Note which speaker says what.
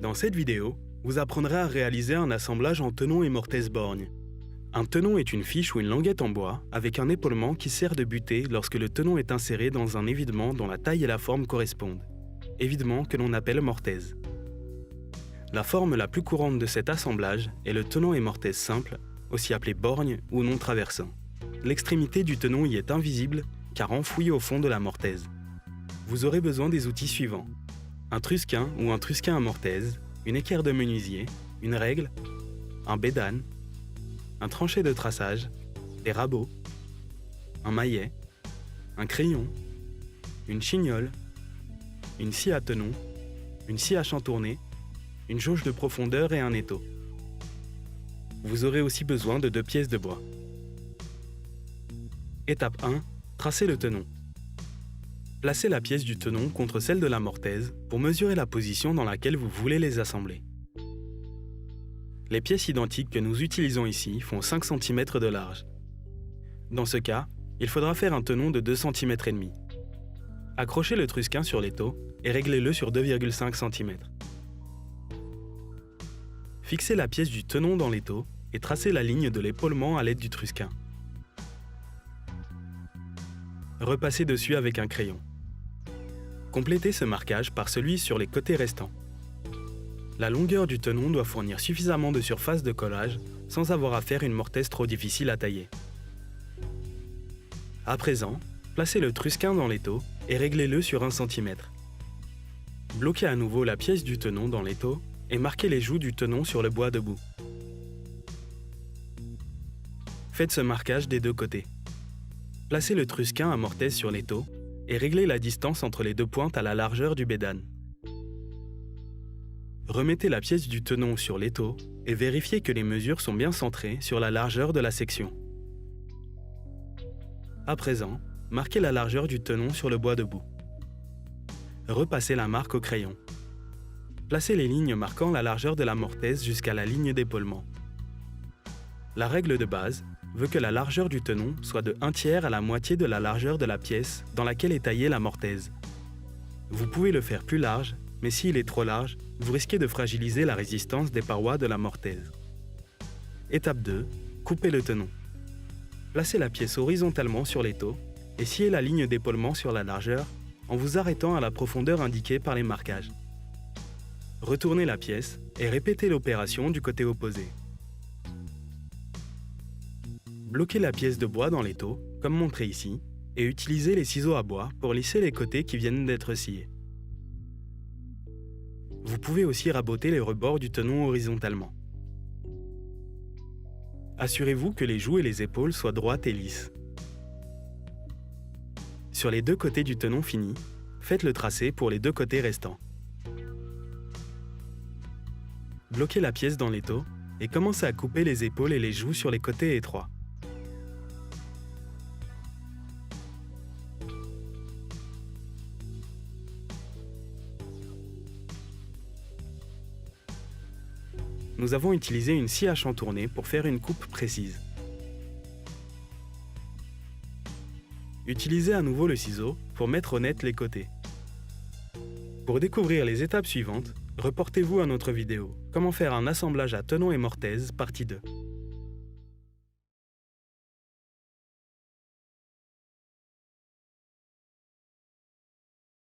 Speaker 1: Dans cette vidéo, vous apprendrez à réaliser un assemblage en tenon et mortaise borgne. Un tenon est une fiche ou une languette en bois avec un épaulement qui sert de butée lorsque le tenon est inséré dans un évidement dont la taille et la forme correspondent. Évidement que l'on appelle mortaise. La forme la plus courante de cet assemblage est le tenon et mortaise simple, aussi appelé borgne ou non traversant. L'extrémité du tenon y est invisible car enfouie au fond de la mortaise. Vous aurez besoin des outils suivants. Un trusquin ou un trusquin à mortaise, une équerre de menuisier, une règle, un bédane, un tranchet de traçage, des rabots, un maillet, un crayon, une chignole, une scie à tenon, une scie à chantourner, une jauge de profondeur et un étau. Vous aurez aussi besoin de 2 pièces de bois. Étape 1. Tracez le tenon. Placez la pièce du tenon contre celle de la mortaise pour mesurer la position dans laquelle vous voulez les assembler. Les pièces identiques que nous utilisons ici font 5 cm de large. Dans ce cas, il faudra faire un tenon de 2,5 cm. Accrochez le trusquin sur l'étau et réglez-le sur 2,5 cm. Fixez la pièce du tenon dans l'étau et tracez la ligne de l'épaulement à l'aide du trusquin. Repassez dessus avec un crayon. Complétez ce marquage par celui sur les côtés restants. La longueur du tenon doit fournir suffisamment de surface de collage sans avoir à faire une mortaise trop difficile à tailler. À présent, placez le trusquin dans l'étau et réglez-le sur 1 cm. Bloquez à nouveau la pièce du tenon dans l'étau et marquez les joues du tenon sur le bois debout. Faites ce marquage des 2 côtés. Placez le trusquin à mortaise sur l'étau et réglez la distance entre les 2 pointes à la largeur du bédane. Remettez la pièce du tenon sur l'étau et vérifiez que les mesures sont bien centrées sur la largeur de la section. À présent, marquez la largeur du tenon sur le bois debout. Repassez la marque au crayon. Placez les lignes marquant la largeur de la mortaise jusqu'à la ligne d'épaulement. La règle de base veut que la largeur du tenon soit de 1/3 à la moitié de la largeur de la pièce dans laquelle est taillée la mortaise. Vous pouvez le faire plus large, mais s'il est trop large, vous risquez de fragiliser la résistance des parois de la mortaise. Étape 2. Coupez le tenon. Placez la pièce horizontalement sur l'étau et sciez la ligne d'épaulement sur la largeur en vous arrêtant à la profondeur indiquée par les marquages. Retournez la pièce et répétez l'opération du côté opposé. Bloquez la pièce de bois dans l'étau, comme montré ici, et utilisez les ciseaux à bois pour lisser les côtés qui viennent d'être sciés. Vous pouvez aussi raboter les rebords du tenon horizontalement. Assurez-vous que les joues et les épaules soient droites et lisses. Sur les 2 côtés du tenon fini, faites le tracé pour les 2 côtés restants. Bloquez la pièce dans l'étau et commencez à couper les épaules et les joues sur les côtés étroits. Nous avons utilisé une scie à chantourner pour faire une coupe précise. Utilisez à nouveau le ciseau pour mettre au net les côtés. Pour découvrir les étapes suivantes, reportez-vous à notre vidéo « Comment faire un assemblage à tenon et mortaise, partie 2 ».